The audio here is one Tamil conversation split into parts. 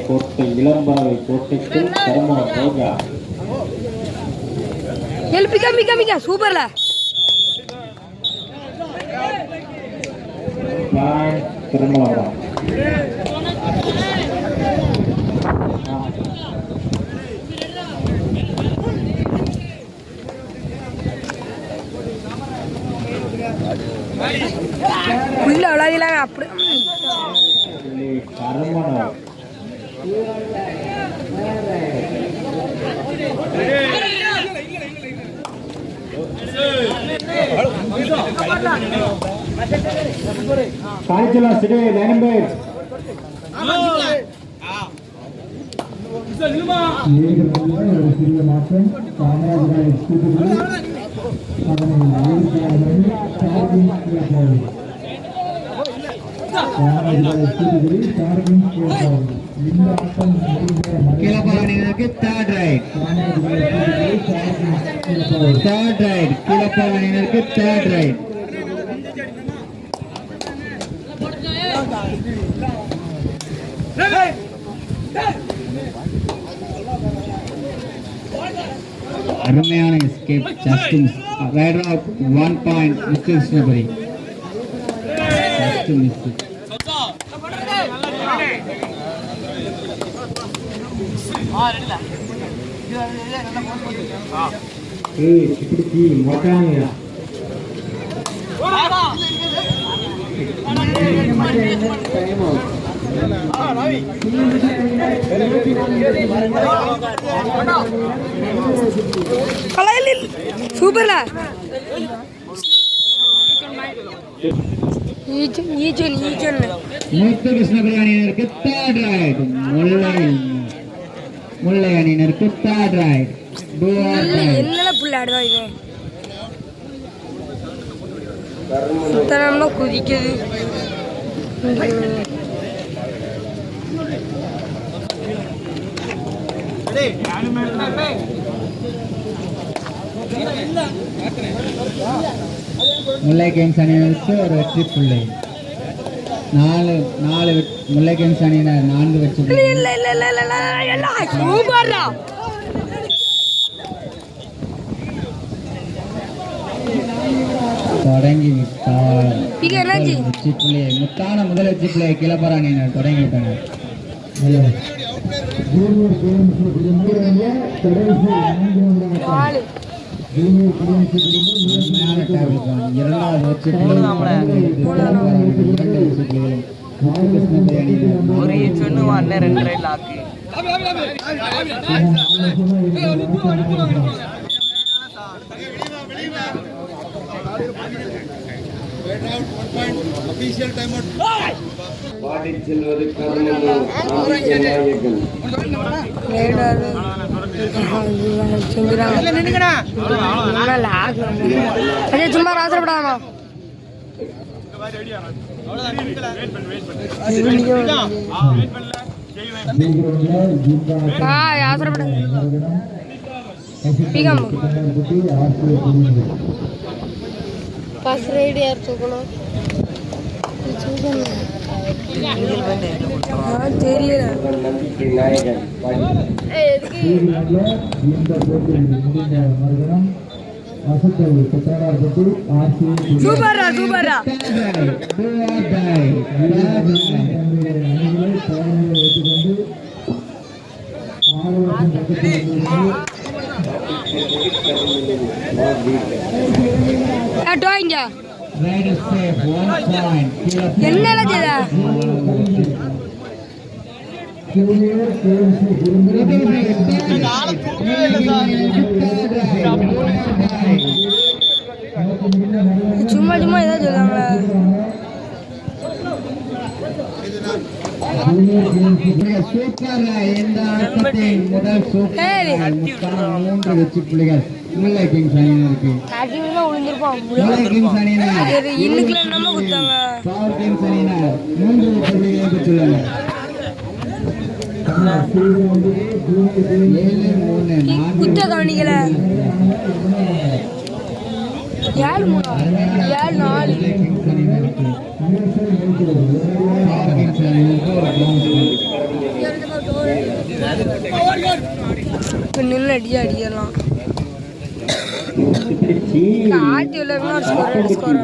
கோட்டை இளம்பறவை கோட்டைக்கு கருமணம் போகா மிக சூப்பர்ல திருமாவளம் உள்ள விளையாடலாம் அப்படி கருமணம் காய்ச்சலா சிடே நம்பே சிறிய மாற்றம் காமராஜர் எக்ஸ்கியூட்டிவ் கிளப்பாவணிக்கு தேர்ட் ரைட் கிளப்பாவணிக்கு தேர்ட் ரைட் அருமையான escape just raid of 1 point Krishnapuri just miss இப்படி மொட்டாங்க சூப்பர்ல கிருஷ்ணபுரி அணியினருக்கு தேர்ட் ரைட் முல்லை அணியினருக்கு தேர்ட் ரைட் என்ன புள்ளாடுவா இது சுத்தனம்னா குதிக்குது முல்லை கேம்ஸ் அணியினருக்கு ஒரு வெற்றி புள்ளி நாலு முல்லை கேம்ஸ் அணியினர் 4 வெற்றி தொடங்கி விட்டார் வெற்றி புள்ளியை முத்தான முதல் வெற்றி புள்ளியை கிளப்பற அணியினர் தொடங்கி விட்டனர் இரண்டாவது வெற்றி Official timeout. பாடி செல்வது கர்மம் நாயகன் சும்மா ராசப்படாமா ஆசரப்பட பஸ் ரைடு யார் தூக்கணும் தெரியல சூப்பரா சூப்பரா என்னடா செய்தா சும்மா சும்மா ஏதாவது சொல்லுவாங்களா வெற்றி புள்ளிகள் முல்லை கிங்ஸ் அணியினருக்கு இன்னைக்குள்ள நம்ம குத்தாங்க பவர் கிங்ஸ் அணியினர் 3 புள்ளிகளை பெற்றுள்ளனர் 7-3 குத்த கவனிக்கல ஏழு மூணா ஏழு நாலு இப்போ நின்று அடிக்கலாம் ஆட்டி உள்ளவங்க ஸ்கோர் ஸ்கோர்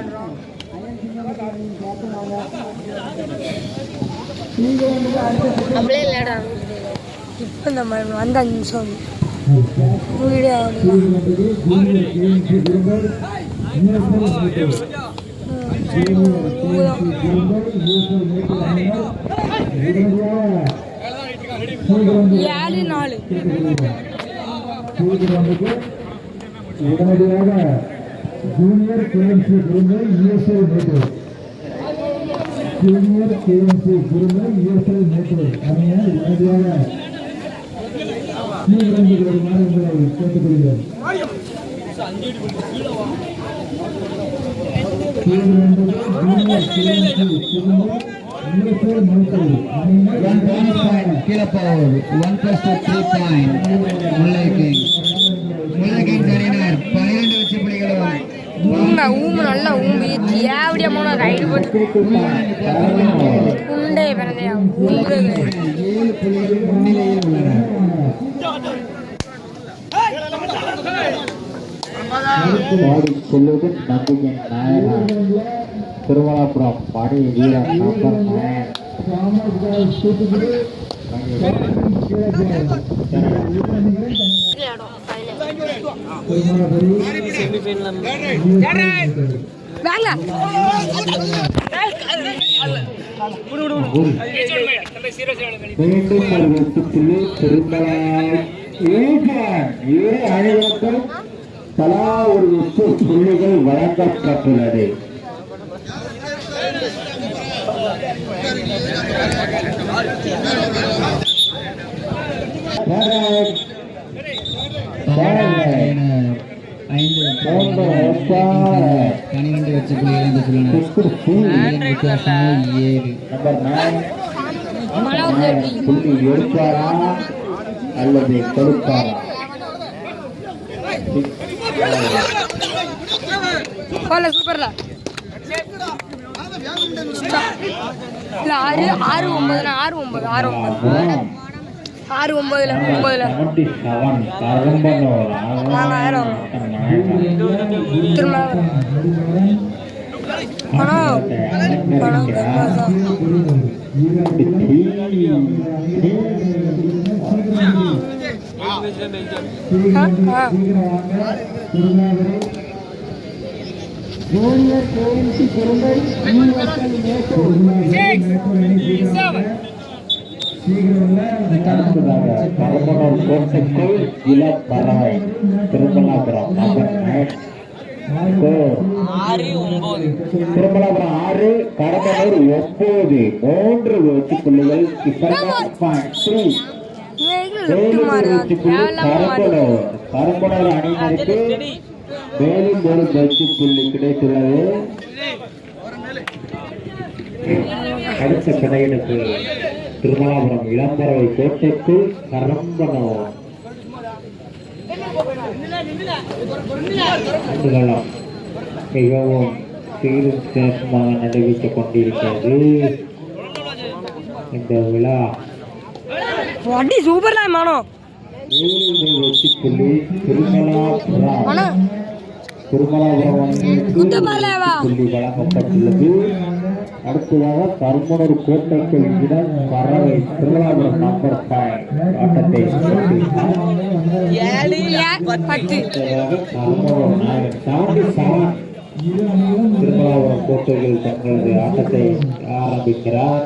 அப்படியே இல்லைடா இப்போ இந்த மாதிரி வந்து 5 நிமிஷம் வீடியோ ஏழு நாலு உடனடியாக ஜூனியர் கேஎம்சி குருமை யூஎஸ்ஏ நேட்டூர் ஜூனியர் கேஎம்சி குருமை யூஎஸ்ஏ நேட்டூர் அணியார் உடனடியாக வருமாறு உங்களை கேட்டுக்கொள்கிறோம். கீழப்பாவூர் 1+2 3 பாயிண்ட் முல்லை கிங்ஸ் 12 வெற்றி புள்ளிகளும் ஊம்பு நல்லா ஊம்பி தேவடியமான ரைடு போட்டு உண்டே பிறந்தையா ஊம்பு 7 புள்ளிகள் முன்னிலையில் உள்ளன. சொல்லுவது நம்பிக்கை நாயகர் திருவள்ளாபுரம் படை வீரர் நம்பர் 9. தலா ஒரு 8 புள்ளிகள் வழங்கப்பட்டுள்ளது. பன்னிரண்டு வெற்றி புள்ளிகள் என்று சொல்லலாம். 7 புள்ளி எடுப்பாரா அல்லது கொடுப்பாரா? சூப்பர்ல 6 6 9 6 9 6 9 6 9ல 9ல திரும்ப பணம் ஜூனியர் கேஎம்சி குருமை கரம்பனூர் கோட்டைக்குள் இளப்பறவை திருமலாபுரம் நம்பர் திருமலாபுரம் 6 கரம்பனூர் 9 3 வெற்றி புள்ளிகள். கரம்பனூர் அணியினருக்கு மேலும் ஒரு வெற்றி புள்ளி கிடைத்துள்ளது. அடுத்த கடையெடுப்பு திருமலாபுரம் இளம்பறவை கோட்டைக்குள் கரம்பனூர் மிகவும் சீரும் சிறப்புமாக நடைபெற்றுக் கொண்டிருக்கிறது. இந்த விழா சூப்பர்ல மானோ வெற்றி புள்ளி திருமலாபுரம் புள்ளி வழங்கப்பட்டுள்ளது. அடுத்ததாக கரம்பனூர் கோட்டைக்குள் இடம் பறவை திருமலாபுரம் நம்பர் 5 ஆட்டத்தை திருமலாபுரம் கோட்டைகள் தங்களது ஆட்டத்தை ஆரம்பிக்கிறார்.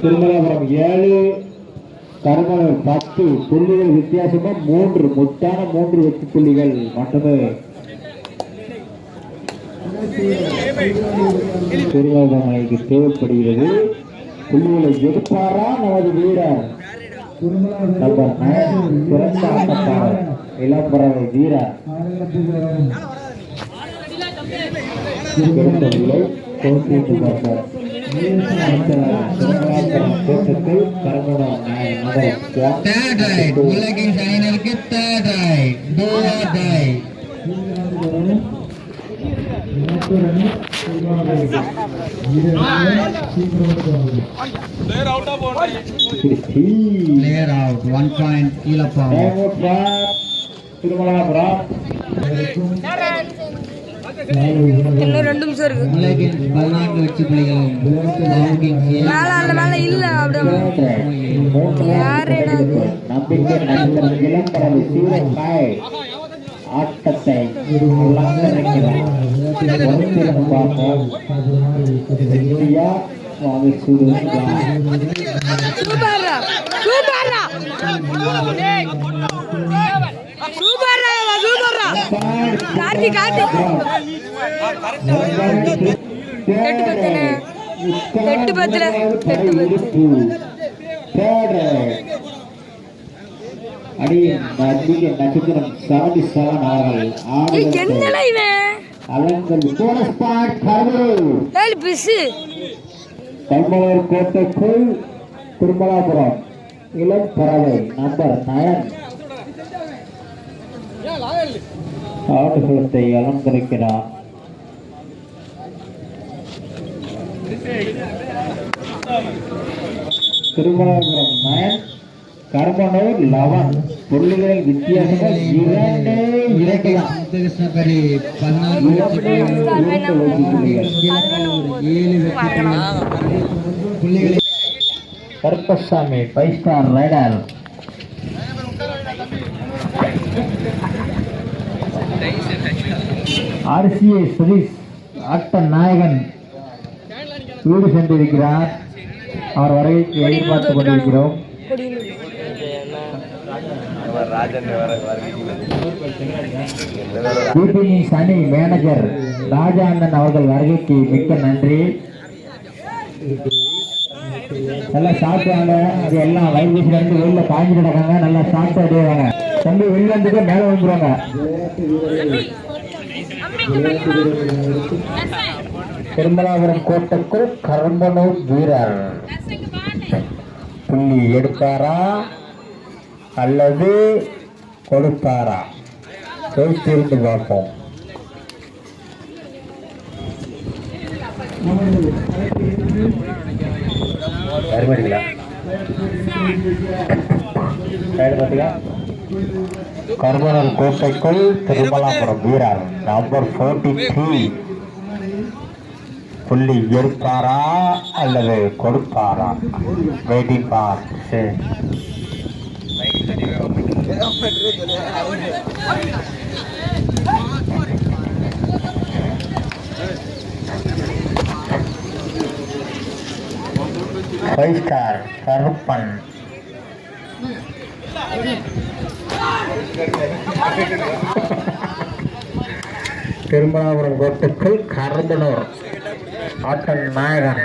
திருமலாபுரம் 7 கரம்பனூர் 10 புள்ளிகள் வித்தியாசமா 3 முத்தான 3 வெற்றி புள்ளிகள் மட்டுமே திருமலாபுரம் அணிக்கு தேவைப்படுகிறது. புள்ளிகளை எடுப்பாரா நமது வீரர் நம்பர் 9 சிறந்த ஆட்டக்காரர் இளம்பறவை வீரர் கிடைத்த நிலை கோட்டத்தில் கரம்பனூர் நகரம் தேர்ட் ரைட் முல்லை அணியினருக்கு third raid do or die Player out, 1 point, Kilapa. Thirumalapuram இன்னும் 2 நிமிஷம் இருக்கு. முல்லைக்கு 14 வெற்றி புள்ளிகளும் மேல அந்த மேல இல்ல அப்படியே யாரு நம்பிக்கை நட்சத்திரம் இளம்பரம் சீரக்காய் ஆட்டத்தை பார்ப்போம். இந்தியா சூப்பர்ரா சூப்பர்ரா சூப்பர்ரா சூப்பர்ரா கார்த்தி கார்த்தி எட்டு பத்துல நட்சத்திரம் 77 அவர்கள் என்னடா இவன் அலங்கல் போனஸ் பாயிண்ட் கல்மலர் கோட்டைக்குள் திருமலாபுரம் இளம் பறவை நம்பர் 9 ஆடுகளத்தை அலங்கரிக்கிறார். திருமலாபுரம் 9 கர்மனூர் 11 புள்ளிகள் வித்தியாசங்கள் 2 கிருஷ்ணபரி 14 வெற்றி புள்ளிகள் Karuppasamy 5 star raider RCA Suresh ஆட்ட நாயகன் வீடு சென்றிருக்கிறார். அவர் வருகைக்கு எதிர்பார்த்துக் கொண்டிருக்கிறோம். அணி மேனேஜர் ராஜா அண்ணன் அவர்கள் வருகைக்கு மிக்க நன்றி. நல்லா சாப்பிடுவாங்க. அது எல்லாம் வைபீஸ்ல இருந்து வெளியில காய்ஞ்சிட்டு இருக்காங்க. நல்லா சாப்பிட்டு அடைவாங்க. தம்பி வெளில இருந்துட்டு மேல வந்துருவாங்க. திருமலாபுரம் கோட்டைக்குள் கரம்பனூர் வீரர் புள்ளி எடுப்பாரா அல்லது கொடுப்பாரா பொறுத்திருந்து பார்ப்போம். கர்மனூர் கோட்டைக்குள் திருமலாபுரம் வீரர் நம்பர் 43 புள்ளி எடுப்பாரா அல்லது கொடுப்பாரா waiting for five star Karuppan Thirumalapuram கோட்டைக்குள் கரம்பனூர் ஆட்டல் நாயகன்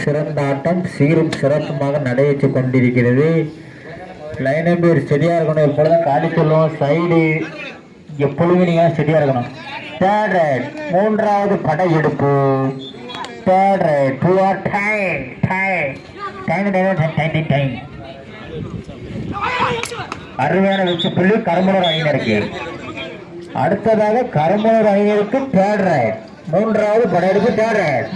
சிறந்த ஆட்டம் சீரும் சிறப்புமாக நடைபெற்றுக் கொண்டிருக்கிறது. லைன் பேர் ஸ்டெடியா இருக்கணும். எப்பொழுதும் காலி சொல்லுவோம். சைடு எப்பொழுதும் நீங்க ஸ்டெடியா இருக்கணும். தேர்ட் ரைட் மூன்றாவது படையெடுப்பு. தேர்ட் ரைட் டைம் அருமையான வெற்றி புள்ளி கரம்பனூர் அணியினருக்கு. அடுத்ததாக கரம்பனூர் அணியினருக்கு தேர்ட் ரைட் மூன்றாவது படையெடுப்பு. தேர்ட் ரைட்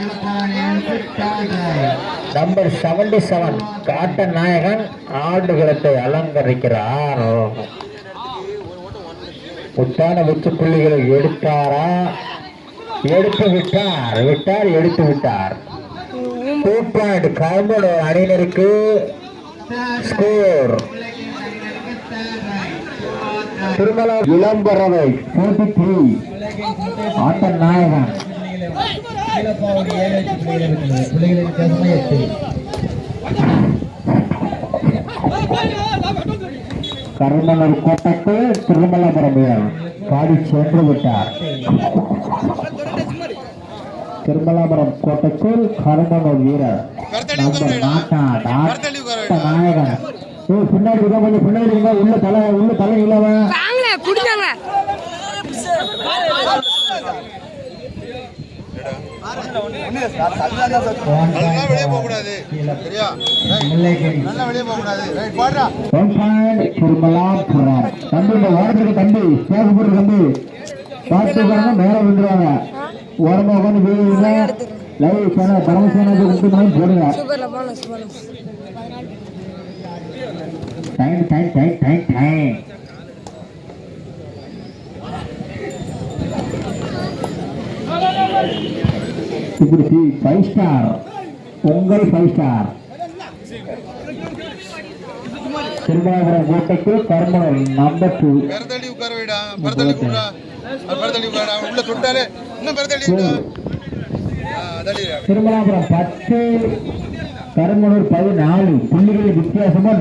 நம்பர் 77 காட்ட நாயகன் ஆடுகளத்தை அலங்கரிக்கிறார். முத்தான வெற்றி புள்ளிகளை எடுத்தாரா? எடுத்து விட்டார். எடுத்து விட்டார். 2 பாயிண்ட் கரம்பனூர் அணியினருக்கு. ஸ்கோர் திருமலா இளம்பறவை 43 ஆட்ட நாயகன் கர்மனூர் கோட்டைக்கு திருமலாபுரம் வீரர் பாடி சென்று விட்டார். திருமலாபுரம் கோட்டைக்குள் கர்மனூர் வீரர் நம்பர் நாயகன் பின்னாடி கொஞ்சம் பின்னாடி உள்ள தலை இல்லாம குடிச்சாங்க திருமலாபுரம் தம்பி இந்த ஓரத்துக்கு தம்பி சேகப்பூர் தம்பி பார்த்துக்காரங்க மேல விழுந்துருவாங்க ஓரமா உட்காந்து வீடுங்க லைவ் சேனல் பரமசேனாக்கு கும்பிட்டு போடுங்க சூப்பர்ல போனஸ் போனஸ் டைம் இப்படி 5 ஸ்டார் உங்கள் 5 ஸ்டார் திருமணபுரம் கோட்டைக்கு கர்மல் நம்பர் 2 பெரதடி உட்கார வைடா பெரதடி குடுறா பெரதடி உட்கார உள்ள தொட்டாலே இன்னும் பெரதடி திருமணபுரம் 10 கர்மலூர் 14 புள்ளிகளின் வித்தியாசமா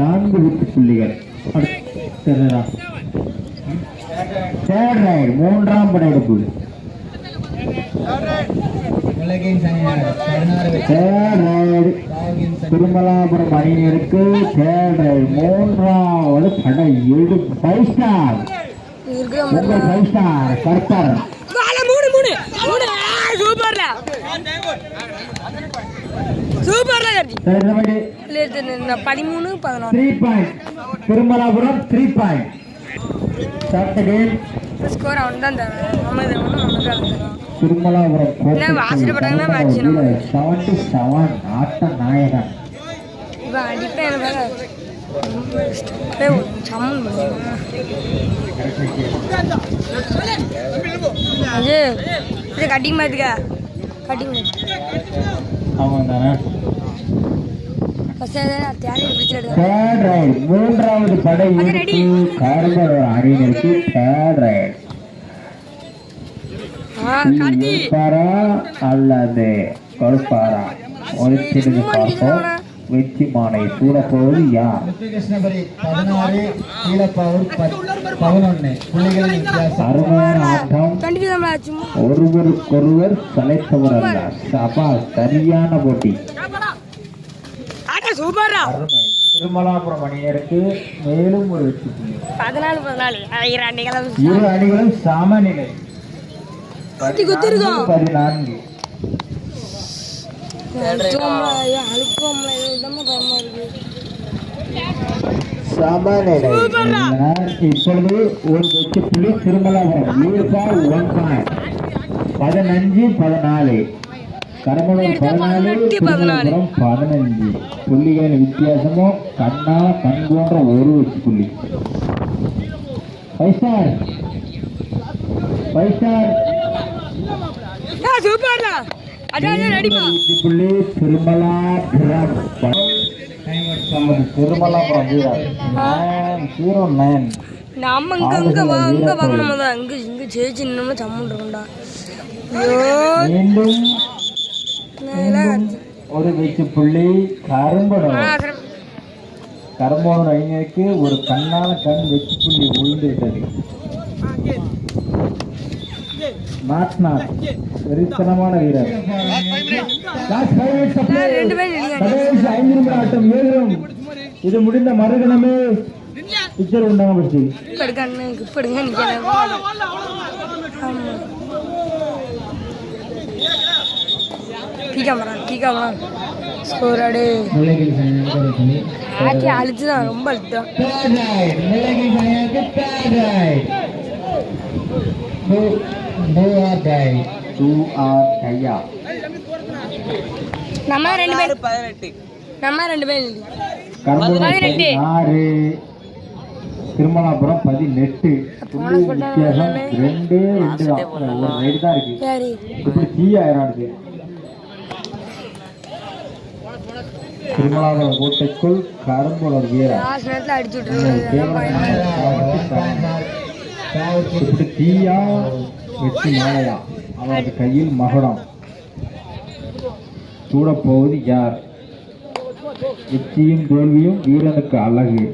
4 வெற்றி புள்ளிகள் தேர்ட் ரைட் மூன்றாம் படையெடுப்பு திருமலாபுரம் அணியினருக்கு தேர்ட் ரைட் மூன்றாவது படையெடுப்பு 5 ஸ்டார் உங்கள் 5 ஸ்டார் கர்த்தர் சூப்பர்ல 13 14 3 point Thirumalapuram 3 point start again score அவன் தான் தரான் நம்ம இதை ஒன்றும் நமக்கு தரான் திருமலாபுரம் ஆசைப்பட்டாங்கன்னா மேட்ச் 77 ஆட்ட நாயகன் இவன் அடிப்பேன் சம்மன் பண்ணுவான் அது இது கட்டிங் மாத்துக்கா கட்டிங் ஆமாம் தானே தேர்ட் ரைட் மூன்றாவது படையெடுப்பு கர்மலூர் அணியினருக்கு தேர்ட் ரைட் கொடுப்பாரா அல்லது கொடுப்பாரா ஒழிச்சிருந்து பார்ப்போம் வெற்றி மானை சூடப்போவது யார் அருமையான ஆட்டம் ஒருவருக்கொருவர் சளைத்தவர் அல்ல சபா சரியான போட்டி அருமை திருமலாபுரம் அணியினருக்கு மேலும் ஒரு வெற்றி புள்ளி 14 இரு அணிகளும் சமநிலை 14 சமநிலை இப்பொழுது ஒரு வெற்றி புள்ளி திருமலாபுரம் 15-14 கர்மலூர் 14 திருமலாபுரம் 15 புள்ளிகளின் வித்தியாசமும் கண் போன்ற ஒரு வெற்றி புள்ளி 5 ஸ்டார் வெற்றி புள்ளி திருமலாபுரம் திருமலாபுரம் வீரர் 09 நம்ம இங்க பார்க்கணும் இங்க ஜெயிச்சு இன்னும் சம்மன் இருக்கும்டா மீண்டும் ஒரு வெற்றி புள்ளி கரும்போனூர் அணியினருக்கு ஒரு கண்ணான கண் வெற்றி புள்ளி விழுந்து விட்டது வெறித்தனமான வீரர் 5 நிமிட ஆட்டம் ஏறும் இது முடிந்த மறுகணமே பிக்சர் உண்டாக பற்றி அழுத்துதான் ரொம்ப அழுத்தம் நம்ம 2 பேர் 6 திருமலாபுரம் 18 வித்தியாசம் 2 தான் ஒரு ரைடு தான் இருக்கு இப்படி தீயாயிராது திருமலாபுரம் கோட்டைக்குள் கரும்புலர் வீரர் இப்படி தீயா வெற்றி மாலையா அவரது கையில் மகுடம் சூடப்போவது யார் வெற்றியும் தோல்வியும் வீரனுக்கு அழகு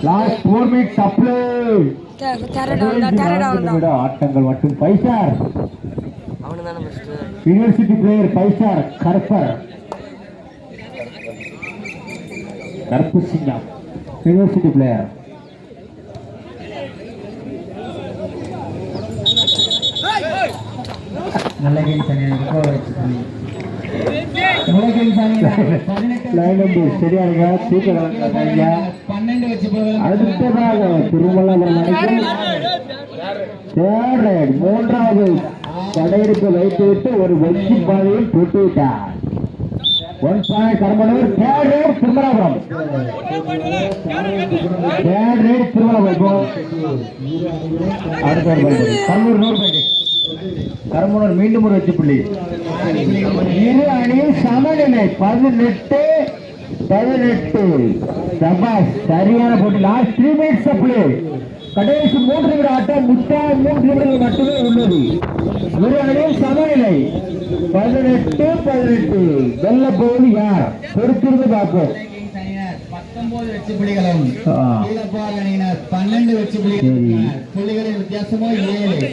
லாஸ்ட் 4 மினிட்ஸ் சப்ளை ஆட்டங்கள் மட்டும் 5 ஸ்டார் அவனு தானே யூனிவர்சிட்டி பிளேயர் 5 ஸ்டார் கருப்பு சிங்கம் யூனிவர்சிட்டி பிளேயர். நல்ல கேம் சரியா சரியா இருக்கா? சூப்பர். 12 வச்சு போகலாம். அடுத்ததாக திருமலாபுரம் மூன்றாவது படையெடுப்பு வைத்துவிட்டு ஒரு வெற்றி பாதையில் போட்டுவிட்டார். 1 point Karumanur. Third raid Thirumalapuram. அடுத்த கருமனூர் மீண்டும் ஒரு வெற்றி புள்ளி. இரு அணியும் சமநிலை 18-18. சபாஷ், சரியான போட்டி. Last 3 minutes play. கடைசி 3 நிமிட ஆட்டம். 3 நிமிடங்கள் மட்டுமே உள்ளது. இரு அணியும் சமநிலை 18-18. வெல்ல போவது யார்? பொறுத்திருந்து பார்ப்போம். 19 வெற்றி புள்ளிகளும் கீழப்பால் அணியினர் 12 வெற்றி புள்ளிகள். புள்ளிகளின் வித்தியாசமோ 7.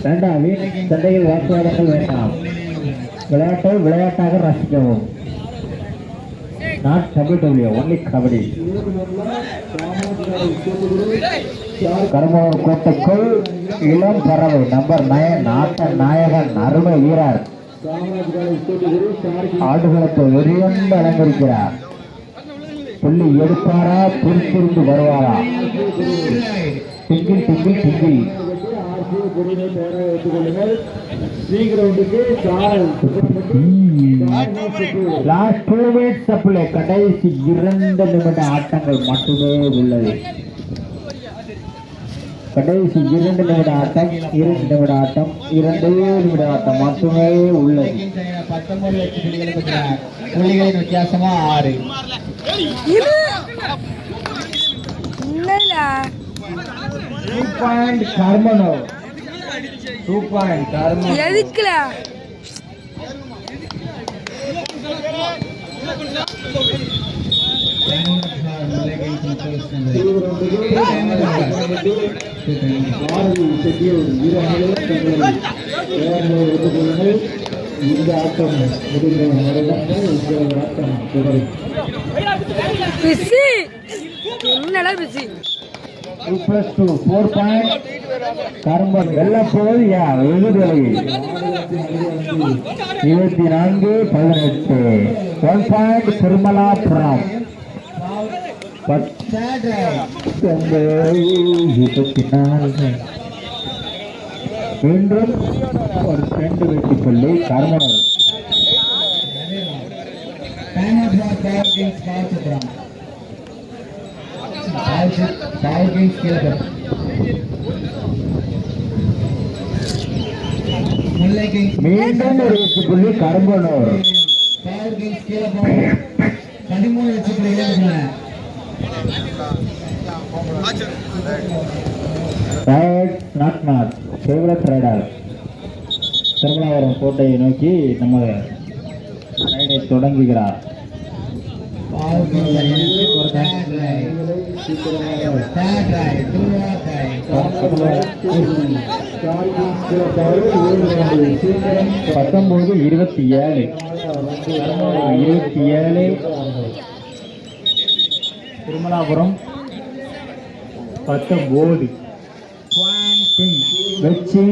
வேண்டாம், சண்டையில் வாக்குவாதங்கள் வேண்டாம். விளையாட்டை விளையாட்டாக ரசிக்கவும். Not WWE, only kabaddi. Karumur கோட்டைக்குள் இளம் பறவை நம்பர் 9 நாட்ட நாயகன் அருமை வீரர் ஆடுகளத்தை வெறியொன்று அலங்கரிக்கிறார். புள்ளி எடுப்பாரா? பொறுத்திருந்து வருவாரா? டிங்கில் டிங்கில் டிங்கில். Last 2 minutes play. கடைசி 2 நிமிட ஆட்டங்கள் மட்டுமே உள்ளது. கடைசி 2 நிமிட ஆட்டம், 2 நிமிட ஆட்டம், 2 நிமிட ஆட்டம் மட்டுமே உள்ளது. 19 வெற்றி புள்ளிகளுக்கு புள்ளிகளின் வித்தியாசமா 6. கர்மனூர் 2 பாயிண்ட் கர்மனூர். எதுக்குல இந்த ஆட்டம் என்னடா பிஸி. 2+2 4 பாயிண்ட் கர்மன். வெல்ல போவது யார்? எதிர்வலையில் 24-18. 1 பாயிண்ட் திருமலாபுரம். 24. மீண்டும் ஒரு 2 வெற்றி புள்ளி கர்மனூர். மீண்டும் ஒரு வெற்றி புள்ளி கர்மனூர். 13 வெற்றி புள்ளிகள். திருமலாபுரம் கோட்டையை நோக்கி நமது ரைடை தொடங்குகிறார். பத்தொன்பது 27 திருமலாபுரம் 19 வெற்றி